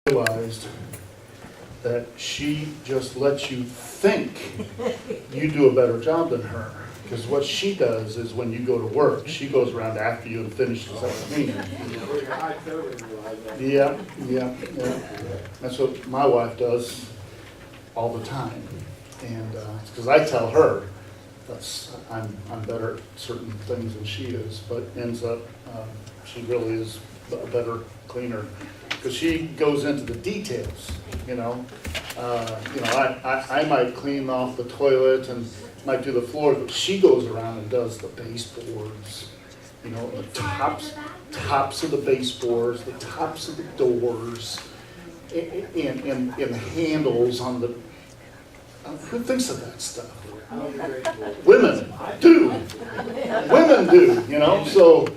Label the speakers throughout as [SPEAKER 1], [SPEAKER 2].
[SPEAKER 1] realized that she just lets you think you do a better job than her. Because what she does is when you go to work, she goes around after you and finishes up the meeting. Yeah. That's what my wife does all the time. And it's because I tell her I'm better at certain things than she is, but ends up she really is a better cleaner because she goes into the details. I might clean off the toilet and might do the floor, but she goes around and does the baseboards, the tops of the baseboards, the tops of the doors, and the handles on the. Who thinks of that stuff? Women do. Women do. So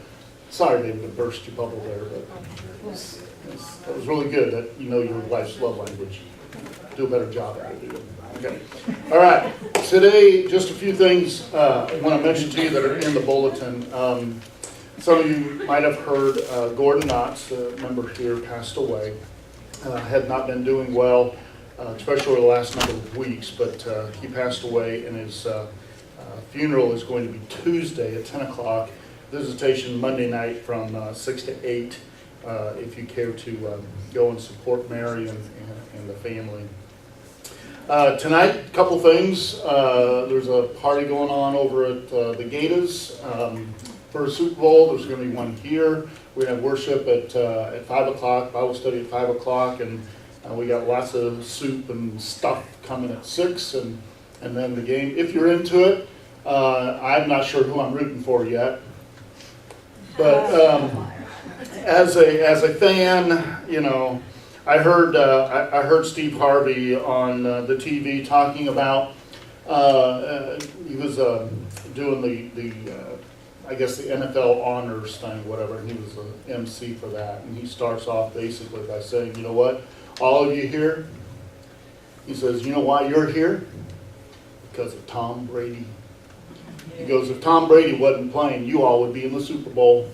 [SPEAKER 1] sorry, David, to burst your bubble there, but that was really good that you know your wife's love language. Do a better job at it. Okay. All right. Today, just a few things I want to mention to you that are in the bulletin. Some of you might have heard Gordon Knotts, a member here, passed away. Had not been doing well, especially over the last number of weeks, but he passed away, and his funeral is going to be Tuesday at 10 o'clock. Visitation Monday night from 6 to 8, if you care to go and support Mary and the family. Tonight, a couple things. There's a party going on over at the Gators for a Super Bowl. There's going to be one here. We're going to have worship at 5 o'clock, Bible study at 5 o'clock, and we got lots of soup and stuff coming at 6, and then the game. If you're into it, I'm not sure who I'm rooting for yet, but as a fan, I heard Steve Harvey on the TV talking about he was doing the I guess the NFL honors thing, whatever, and he was the MC for that, and he starts off basically by saying, you know what, all of you here, he says, you know why you're here? Because of Tom Brady. He goes, if Tom Brady wasn't playing, you all would be in the Super Bowl.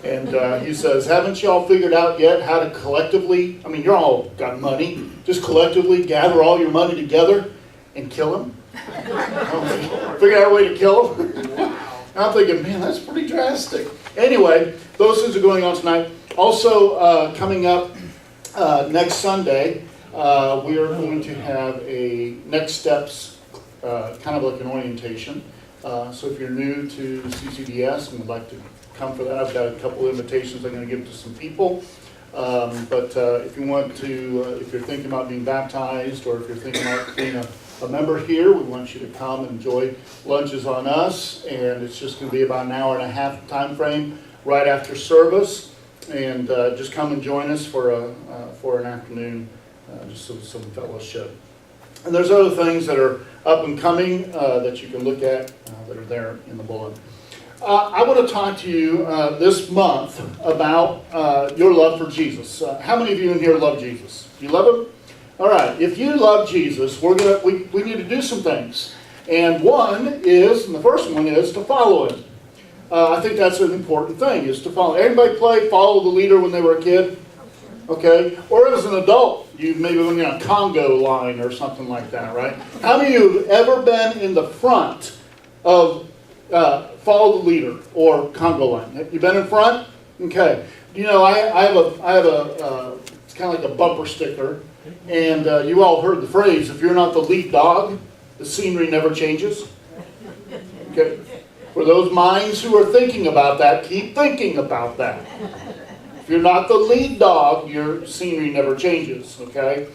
[SPEAKER 1] And he says, haven't you all figured out yet how to collectively, you're all got money, just collectively gather all your money together and kill him? Figure out a way to kill him? I'm thinking, man, that's pretty drastic. Anyway, those things are going on tonight. Also, coming up next Sunday, we are going to have a Next Steps, kind of like an orientation. So if you're new to CCDS and would like to come for that, I've got a couple of invitations I'm going to give to some people. But if you want to, if you're thinking about being baptized, or if you're thinking about being a member here, we want you to come and enjoy. Lunch is on us, and it's just going to be about an hour and a half time frame right after service. And just come and join us for an afternoon, just some fellowship. And there's other things that are up and coming that you can look at that are there in the bulletin. I want to talk to you this month about your love for Jesus. How many of you in here love Jesus? You love Him? All right. If you love Jesus, we need to do some things. And the first one is to follow Him. I think that's an important thing, is to follow. Everybody follow the leader when they were a kid? Okay? Or as an adult, you maybe when you're on a Congo line or something like that, right? How many of you have ever been in the front of follow the leader or Congo line? Have you been in front? Okay. I have a it's kind of like a bumper sticker, and you all heard the phrase, if you're not the lead dog, the scenery never changes. Okay. For those minds who are thinking about that, keep thinking about that. If you're not the lead dog, your scenery never changes, okay?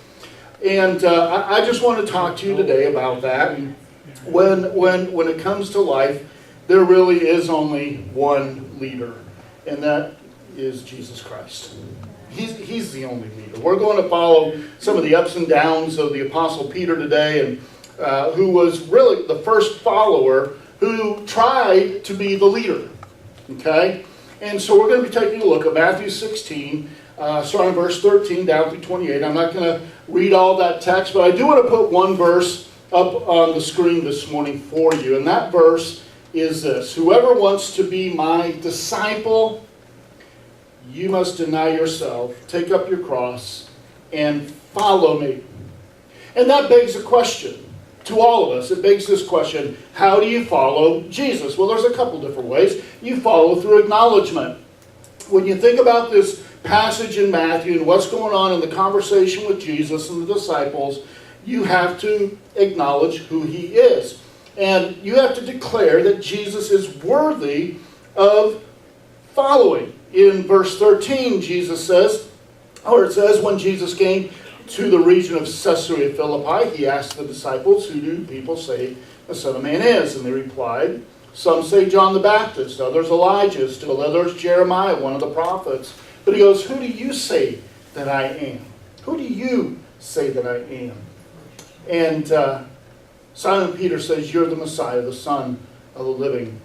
[SPEAKER 1] And I just want to talk to you today about that. When it comes to life, there really is only one leader, and that is Jesus Christ. He's the only leader. We're going to follow some of the ups and downs of the Apostle Peter today, and who was really the first follower who tried to be the leader, okay? And so we're going to be taking a look at Matthew 16, starting verse 13 down through 28. I'm not going to read all that text, but I do want to put one verse up on the screen this morning for you. And that verse is this: whoever wants to be my disciple, you must deny yourself, take up your cross, and follow me. And that begs a question to all of us. It begs this question, how do you follow Jesus? Well, there's a couple different ways. You follow through acknowledgement. When you think about this passage in Matthew and what's going on in the conversation with Jesus and the disciples, you have to acknowledge who he is. And you have to declare that Jesus is worthy of following. In verse 13, Jesus says, or it says, when Jesus came to the region of Caesarea Philippi, he asked the disciples, who do people say the Son of Man is? And they replied, some say John the Baptist, others Elijah, still others Jeremiah, one of the prophets. But he goes, who do you say that I am? Who do you say that I am? And Simon Peter says, you're the Messiah, the Son of the living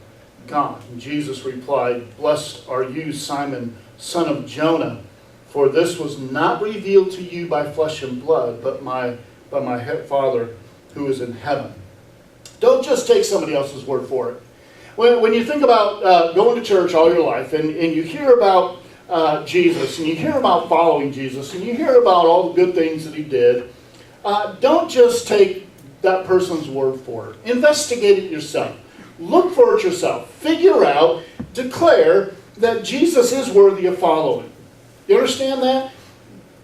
[SPEAKER 1] God. And Jesus replied, blessed are you, Simon, son of Jonah, for this was not revealed to you by flesh and blood, but by my Father who is in heaven. Don't just take somebody else's word for it. When you think about going to church all your life and you hear about Jesus and you hear about following Jesus and you hear about all the good things that he did, don't just take that person's word for it. Investigate it yourself. Look for it yourself. Figure out, declare that Jesus is worthy of following. You understand that?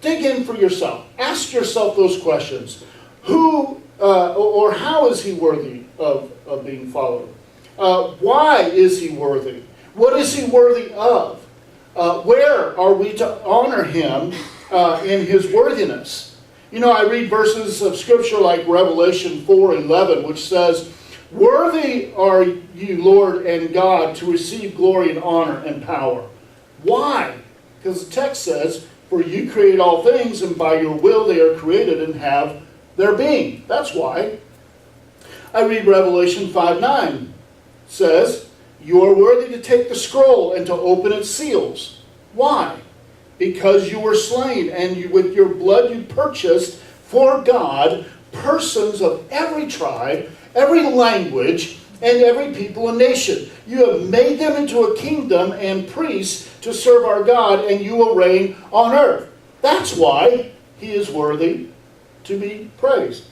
[SPEAKER 1] Dig in for yourself. Ask yourself those questions. Who or how is he worthy of being followed? Why is he worthy? What is he worthy of? Where are we to honor him in his worthiness? You know, I read verses of Scripture like Revelation 4:11, which says, worthy are you, Lord and God, to receive glory and honor and power. Why? Because the text says, for you create all things, and by your will they are created and have their being. That's why. I read Revelation 5:9. Says, you are worthy to take the scroll and to open its seals. Why? Because you were slain, and with your blood you purchased for God persons of every tribe, every language, and every people and nation. You have made them into a kingdom and priests to serve our God, and you will reign on earth. That's why he is worthy to be praised.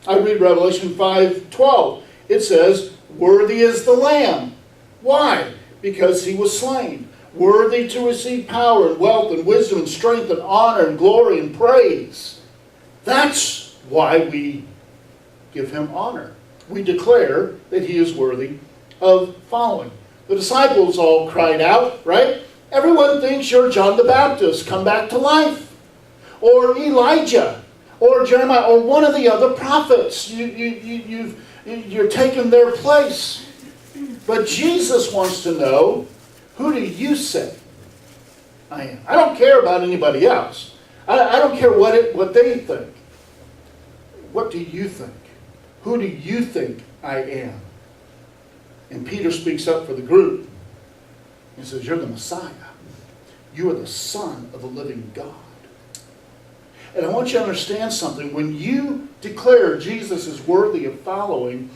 [SPEAKER 1] I read Revelation 5:12. It says, worthy is the Lamb. Why? Because he was slain. Worthy to receive power and wealth and wisdom and strength and honor and glory and praise. That's why we give him honor. We declare that he is worthy of following. The disciples all cried out, right? Everyone thinks you're John the Baptist, come back to life. Or Elijah. Or Jeremiah. Or one of the other prophets. You're taking their place. But Jesus wants to know, who do you say I am? I don't care about anybody else. I don't care what they think. What do you think? Who do you think I am? And Peter speaks up for the group. He says, you're the Messiah. You are the Son of the living God. And I want you to understand something. When you declare Jesus is worthy of following,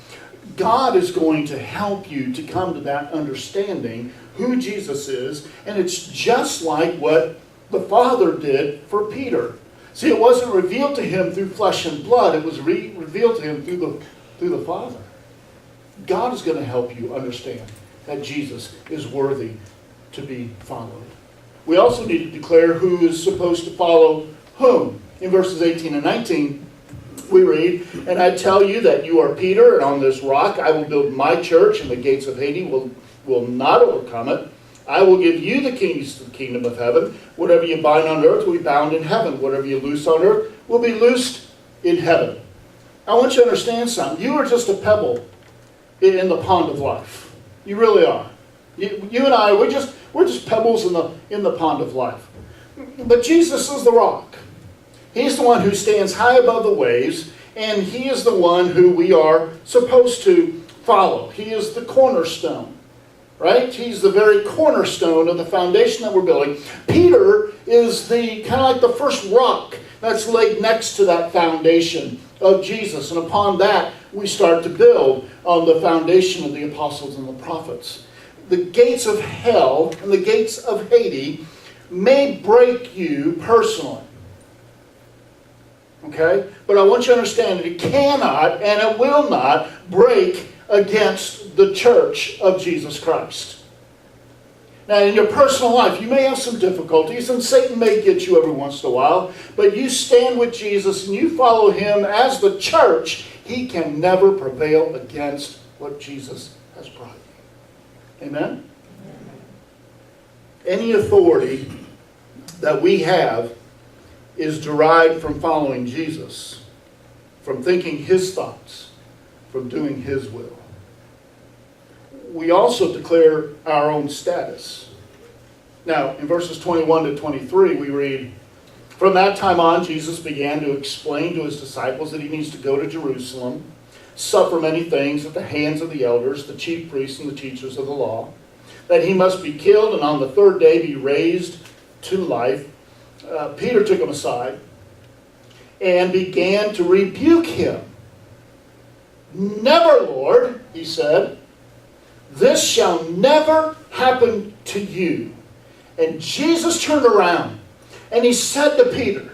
[SPEAKER 1] God is going to help you to come to that understanding who Jesus is. And it's just like what the Father did for Peter. See, it wasn't revealed to him through flesh and blood. It was revealed to him through the Father. God is going to help you understand that Jesus is worthy to be followed. We also need to declare who is supposed to follow whom. In verses 18 and 19, we read, and I tell you that you are Peter, and on this rock I will build my church, and the gates of Hades will not overcome it. I will give you the keys to the kingdom of heaven. Whatever you bind on earth will be bound in heaven. Whatever you loose on earth will be loosed in heaven. I want you to understand something. You are just a pebble in the pond of life. You really are. You and I, we're just pebbles in the pond of life. But Jesus is the rock. He's the one who stands high above the waves, and he is the one who we are supposed to follow. He is the cornerstone, right? He's the very cornerstone of the foundation that we're building. Peter is the kind of like the first rock that's laid next to that foundation of Jesus. And upon that, we start to build on the foundation of the apostles and the prophets. The gates of hell and the gates of Hades may break you personally. Okay? But I want you to understand that it cannot and it will not break against the church of Jesus Christ. Now, in your personal life, you may have some difficulties, and Satan may get you every once in a while, but you stand with Jesus and you follow him as the church, he can never prevail against what Jesus has brought you. Amen? Any authority that we have is derived from following Jesus, from thinking his thoughts, from doing his will. We also declare our own status. Now, in verses 21 to 23, we read, "From that time on, Jesus began to explain to his disciples that he needs to go to Jerusalem, suffer many things at the hands of the elders, the chief priests, and the teachers of the law, that he must be killed and on the third day be raised to life." Peter took him aside and began to rebuke him. "Never, Lord," he said, "this shall never happen to you." And Jesus turned around and he said to Peter,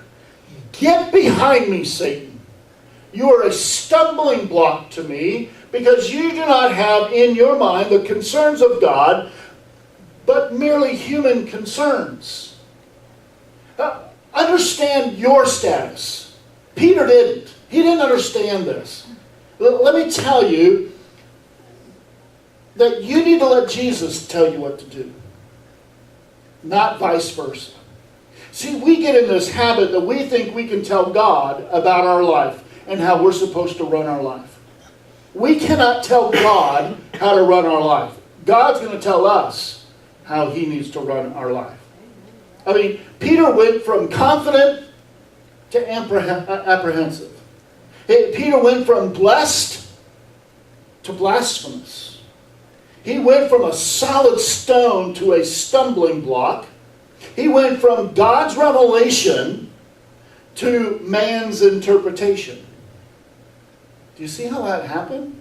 [SPEAKER 1] "Get behind me, Satan. You are a stumbling block to me because you do not have in your mind the concerns of God, but merely human concerns." Understand your status. Peter didn't. He didn't understand this. Let me tell you that you need to let Jesus tell you what to do, not vice versa. See, we get in this habit that we think we can tell God about our life and how we're supposed to run our life. We cannot tell God how to run our life. God's going to tell us how he needs to run our life. I mean, Peter went from confident to apprehensive. Peter went from blessed to blasphemous. He went from a solid stone to a stumbling block. He went from God's revelation to man's interpretation. Do you see how that happened?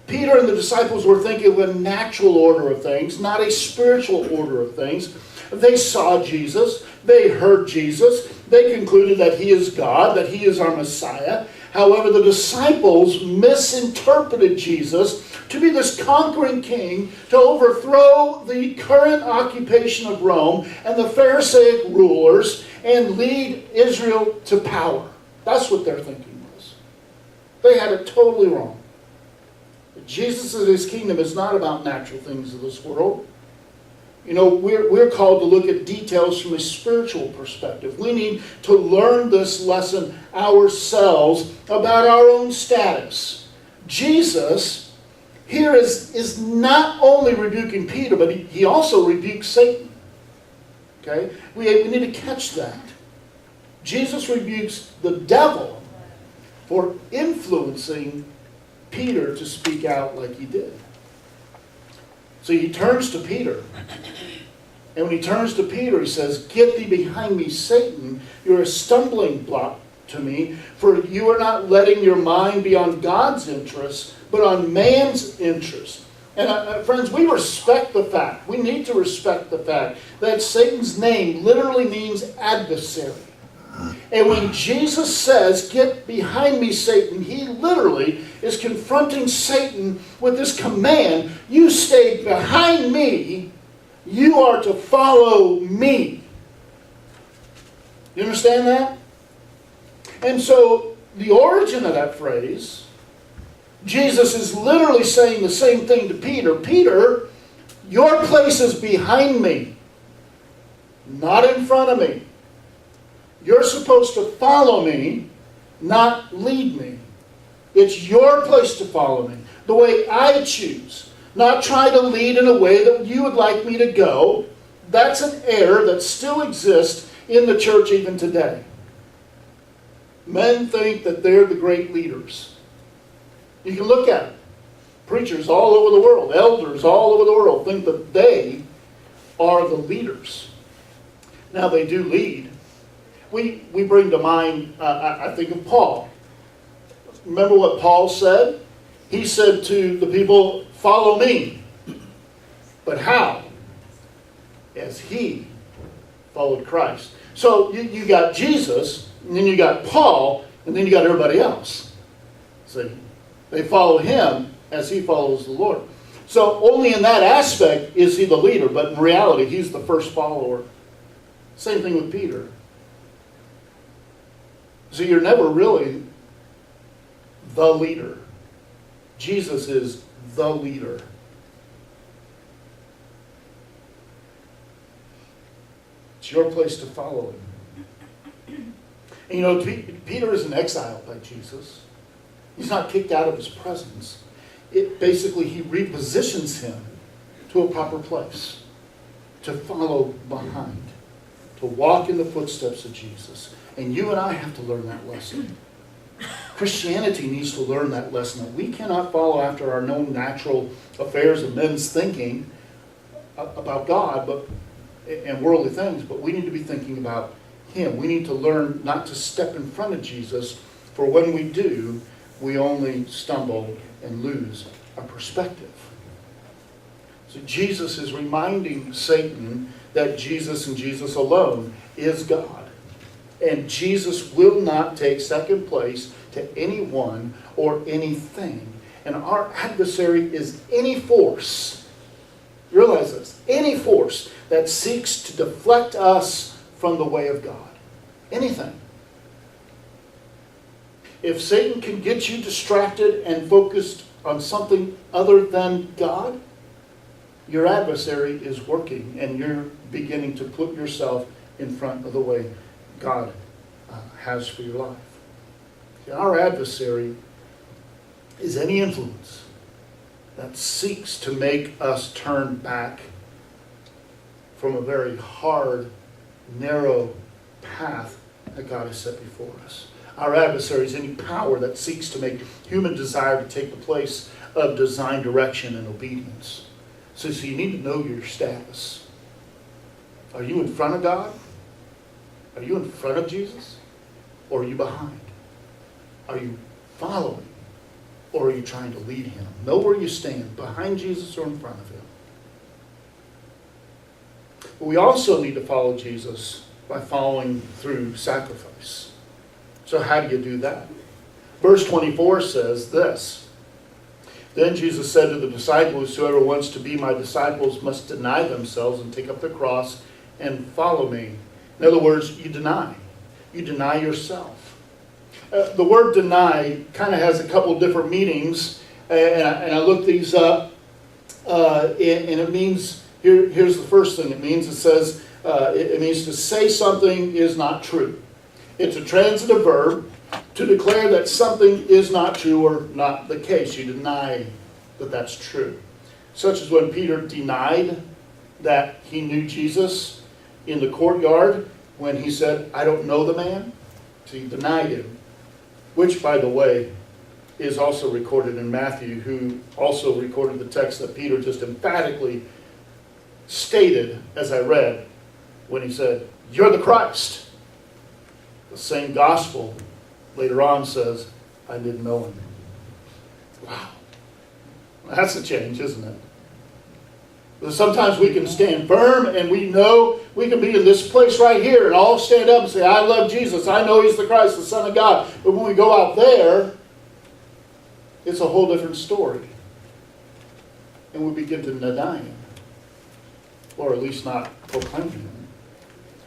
[SPEAKER 1] Peter and the disciples were thinking of a natural order of things, not a spiritual order of things. They saw Jesus. They heard Jesus. They concluded that he is God, that he is our Messiah. However, the disciples misinterpreted Jesus to be this conquering king to overthrow the current occupation of Rome and the Pharisaic rulers and lead Israel to power. That's what their thinking was. They had it totally wrong. Jesus and his kingdom is not about natural things of this world. You know, we're called to look at details from a spiritual perspective. We need to learn this lesson ourselves about our own status. Jesus here is not only rebuking Peter, but he also rebukes Satan. Okay? We need to catch that. Jesus rebukes the devil for influencing Peter to speak out like he did. So he turns to Peter. And when he turns to Peter, he says, "Get thee behind me, Satan. You're a stumbling block to me, for you are not letting your mind be on God's interests, but on man's interests." And friends, we respect the fact, we need to respect the fact that Satan's name literally means adversary. And when Jesus says, "Get behind me, Satan," he literally is confronting Satan with this command: you stay behind me, you are to follow me. You understand that? And so the origin of that phrase, Jesus is literally saying the same thing to Peter. "Peter, your place is behind me, not in front of me. You're supposed to follow me, not lead me. It's your place to follow me, the way I choose, not try to lead in a way that you would like me to go." That's an error that still exists in the church even today. Men think that they're the great leaders. You can look at it. Preachers all over the world, elders all over the world think that they are the leaders. Now, they do lead. We bring to mind, I think of Paul. Remember what Paul said? He said to the people, "Follow me." But how? As he followed Christ. So you got Jesus And then you got Paul, and then you got everybody else. See? They follow him as he follows the Lord. So only in that aspect is he the leader, but in reality, he's the first follower. Same thing with Peter. So you're never really the leader. Jesus is the leader. It's your place to follow him. And you know, Peter isn't exiled by Jesus. He's not kicked out of his presence. It basically, he repositions him to a proper place, to follow behind, to walk in the footsteps of Jesus. And you and I have to learn that lesson. Christianity needs to learn that lesson, that we cannot follow after our known natural affairs and men's thinking about God and worldly things, but we need to be thinking about him. We need to learn not to step in front of Jesus, for when we do, we only stumble and lose our perspective. So Jesus is reminding Satan that Jesus and Jesus alone is God. And Jesus will not take second place to anyone or anything. And our adversary is any force, realize this, any force that seeks to deflect us from the way of God. Anything. If Satan can get you distracted and focused on something other than God, your adversary is working and you're beginning to put yourself in front of the way God has for your life. Our adversary is any influence that seeks to make us turn back from a very hard, narrow path that God has set before us. Our adversary is any power that seeks to make human desire to take the place of divine direction and obedience. So you need to know your status. Are you in front of God? Are you in front of Jesus? Or are you behind? Are you following? Or are you trying to lead him? Know where you stand, behind Jesus or in front of him. But we also need to follow Jesus by following through sacrifice. So how do you do that? Verse 24 says this. Then Jesus said to the disciples, whoever wants to be my disciples must deny themselves and take up the cross and follow me. In other words, you deny. You deny yourself. The word deny kind of has a couple different meanings. And I looked these up. And it means, here's the first thing it means. It says, it means to say something is not true. It's a transitive verb to declare that something is not true or not the case. You deny that that's true. Such as when Peter denied that he knew Jesus in the courtyard when he said, I don't know the man. So he denied him. Which, by the way, is also recorded in Matthew, who also recorded the text that Peter just emphatically stated, as I read, when he said, you're the Christ. The same gospel later on says, I didn't know him. Wow. That's a change, isn't it? Because sometimes we can stand firm and we know we can be in this place right here and all stand up and say, I love Jesus. I know he's the Christ, the Son of God. But when we go out there, it's a whole different story. And we begin to deny him. Or at least not proclaim him.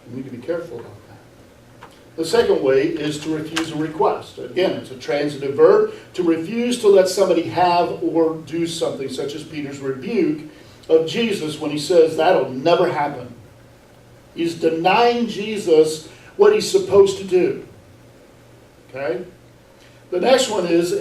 [SPEAKER 1] We need to be careful about that. The second way is to refuse a request. Again, it's a transitive verb. To refuse to let somebody have or do something, such as Peter's rebuke of Jesus when he says that'll never happen. He's denying Jesus what he's supposed to do. Okay? The next one is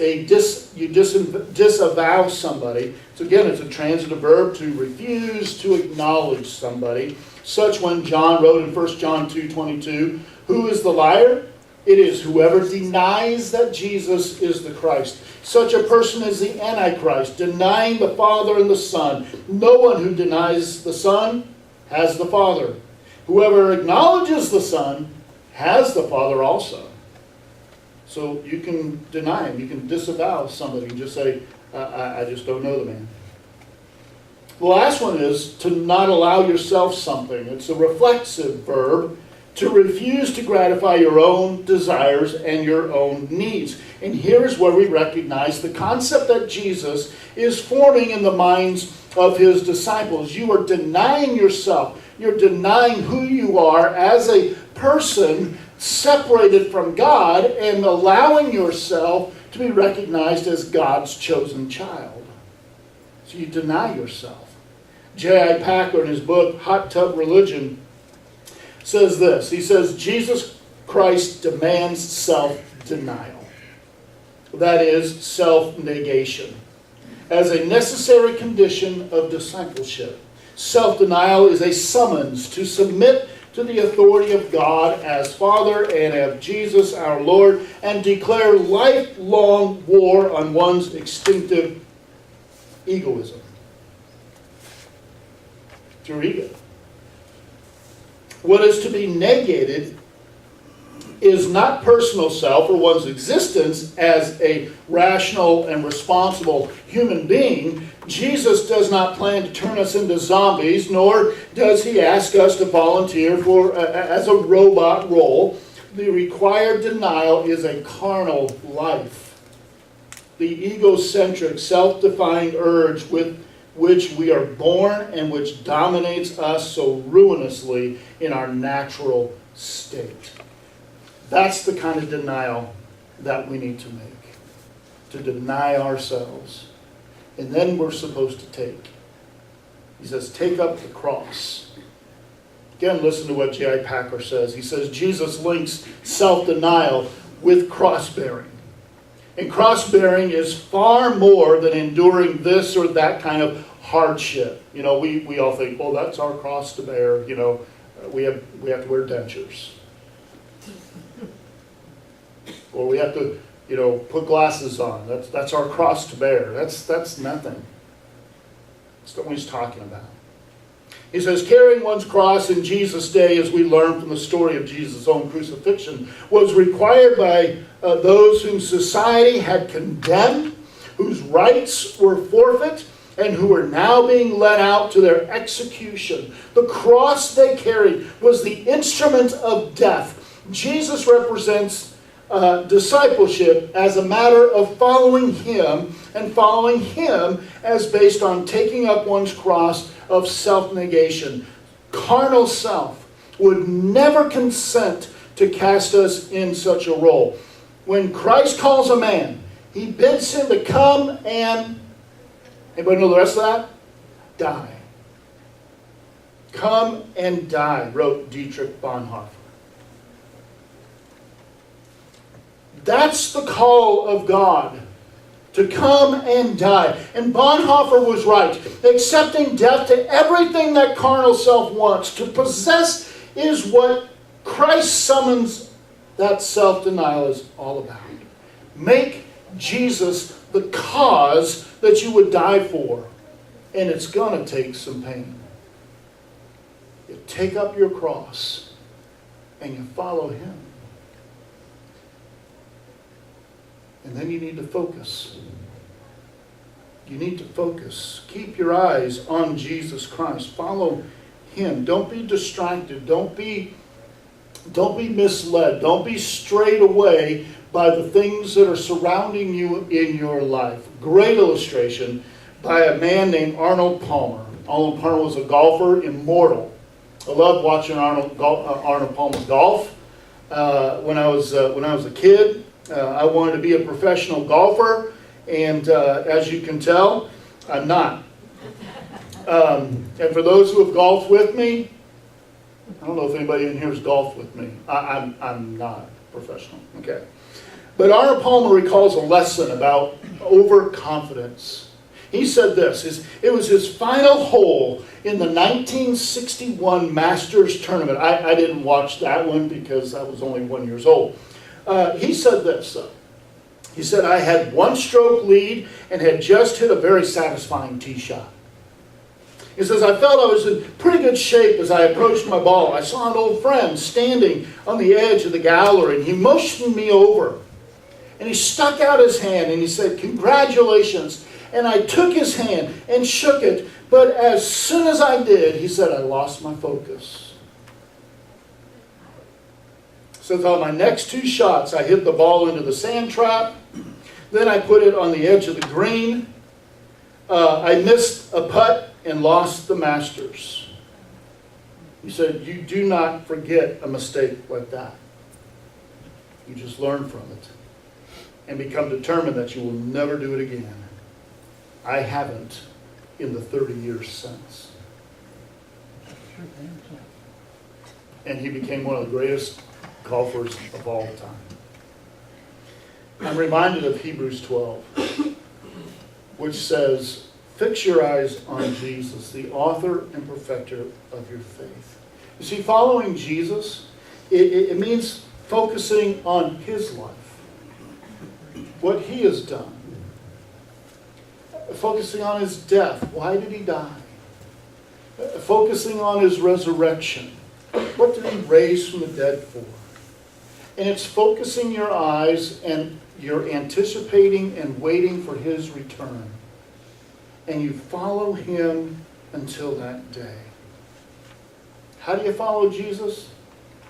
[SPEAKER 1] you disavow somebody. So again, it's a transitive verb to refuse to acknowledge somebody. Such when John wrote in 1 John 2:22, who is the liar? It is whoever denies that Jesus is the Christ. Such a person is the Antichrist, denying the Father and the Son. No one who denies the Son has the Father. Whoever acknowledges the Son has the Father also. So you can deny him. You can disavow somebody and just say, I just don't know the man. The last one is to not allow yourself something. It's a reflexive verb to refuse to gratify your own desires and your own needs. And here's where we recognize the concept that Jesus is forming in the minds of his disciples. You are denying yourself. You're denying who you are as a person separated from God and allowing yourself to be recognized as God's chosen child. So you deny yourself. J.I. Packer, in his book, Hot Tub Religion, says this. He says, Jesus Christ demands self-denial. That is, self-negation, as a necessary condition of discipleship. Self-denial is a summons to submit to the authority of God as Father and of Jesus our Lord, and declare lifelong war on one's instinctive egoism. Through ego. What is to be negated is not personal self or one's existence as a rational and responsible human being. Jesus does not plan to turn us into zombies, nor does he ask us to volunteer for as a robot role. The required denial is a carnal life. The egocentric, self-defined urge with which we are born and which dominates us so ruinously in our natural state. That's the kind of denial that we need to make. To deny ourselves. And then we're supposed to take. He says, take up the cross. Again, listen to what J.I. Packer says. He says, Jesus links self-denial with cross-bearing. And cross-bearing is far more than enduring this or that kind of hardship. You know, we all think, oh, that's our cross to bear. You know, we have to wear dentures. Or we have to, you know, put glasses on. That's our cross to bear. That's nothing. That's not what he's talking about. He says, carrying one's cross in Jesus' day, as we learn from the story of Jesus' own crucifixion, was required by those whom society had condemned, whose rights were forfeit, and who were now being led out to their execution. The cross they carried was the instrument of death. Jesus represents discipleship as a matter of following him, and following him as based on taking up one's cross of self-negation. Carnal self would never consent to cast us in such a role. When Christ calls a man, he bids him to come and, anybody know the rest of that? Die. Come and die, wrote Dietrich Bonhoeffer. That's the call of God, to come and die. And Bonhoeffer was right. Accepting death to everything that carnal self wants to possess is what Christ summons that self-denial is all about. Make Jesus the cause that you would die for. And it's going to take some pain. You take up your cross and you follow him. And then you need to focus. You need to focus. Keep your eyes on Jesus Christ. Follow him. Don't be distracted. Don't be misled. Don't be strayed away by the things that are surrounding you in your life. Great illustration by a man named Arnold Palmer. Arnold Palmer was a golfer, immortal. I loved watching Arnold Palmer golf. When I was a kid, I wanted to be a professional golfer, and as you can tell, I'm not. And for those who have golfed with me, I don't know if anybody in here has golfed with me. I'm not professional. Okay. But Arnold Palmer recalls a lesson about overconfidence. He said this, it was his final hole in the 1961 Masters tournament. I didn't watch that one because I was only 1 year old. He said this, though. He said, I had one stroke lead and had just hit a very satisfying tee shot. He says, I felt I was in pretty good shape as I approached my ball. I saw an old friend standing on the edge of the gallery, and he motioned me over. And he stuck out his hand and he said, congratulations. And I took his hand and shook it. But as soon as I did, he said, I lost my focus. Says on my next 2 shots, I hit the ball into the sand trap. Then I put it on the edge of the green. I missed a putt and lost the Masters. He said, you do not forget a mistake like that. You just learn from it and become determined that you will never do it again. I haven't in the 30 years since. And he became one of the greatest golfers of all time. I'm reminded of Hebrews 12, which says, fix your eyes on Jesus, the author and perfecter of your faith. You see, following Jesus, it means focusing on his life, what he has done. Focusing on his death. Why did he die? Focusing on his resurrection. What did he raise from the dead for? And it's focusing your eyes and you're anticipating and waiting for his return. And you follow him until that day. How do you follow Jesus?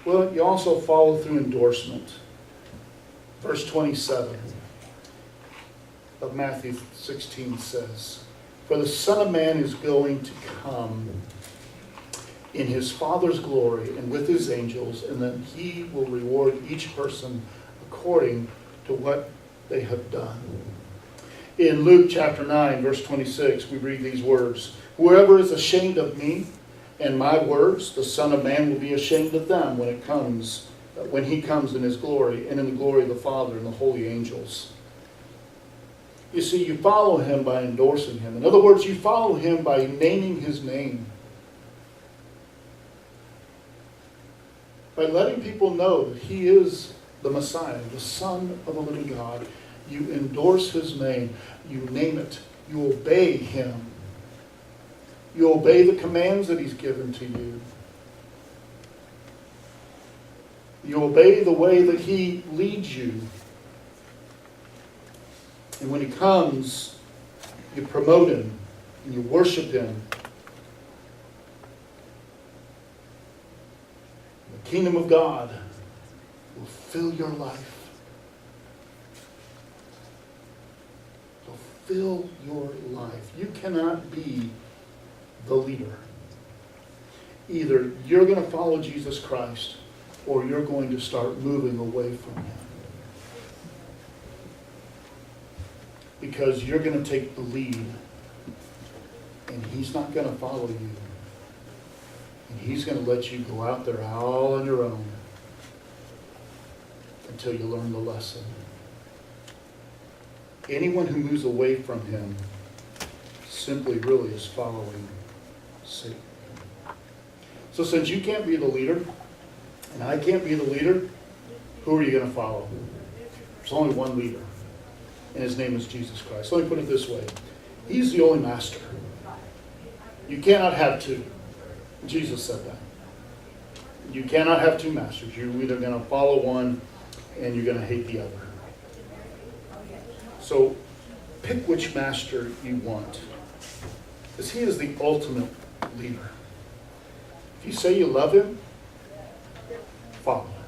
[SPEAKER 1] Well, you also follow through endorsement. Verse 27 of Matthew 16 says, for the Son of Man is going to come in his Father's glory and with his angels, and then he will reward each person according to what they have done. In Luke chapter 9, verse 26, we read these words, whoever is ashamed of me and my words, the Son of Man will be ashamed of them when he comes in his glory and in the glory of the Father and the holy angels. You see, you follow him by endorsing him. In other words, you follow him by naming his name. By letting people know that he is the Messiah, the Son of the living God. You endorse his name. You name it. You obey him. You obey the commands that he's given to you. You obey the way that he leads you. And when he comes, you promote him and you worship him. The kingdom of God will fill your life. It will fill your life. You cannot be the leader. Either you're going to follow Jesus Christ or you're going to start moving away from him. Because you're going to take the lead and he's not going to follow you. And he's going to let you go out there all on your own until you learn the lesson. Anyone who moves away from him simply really is following Satan. So since you can't be the leader, and I can't be the leader, who are you going to follow? There's only one leader, and his name is Jesus Christ. Let me put it this way. He's the only master. You cannot have two. Jesus said that. You cannot have two masters. You're either going to follow one and you're going to hate the other. So pick which master you want, because he is the ultimate leader. If you say you love him, follow him.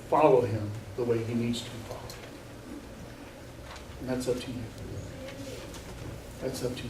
[SPEAKER 1] Follow him the way he needs to be followed. And that's up to you. That's up to you.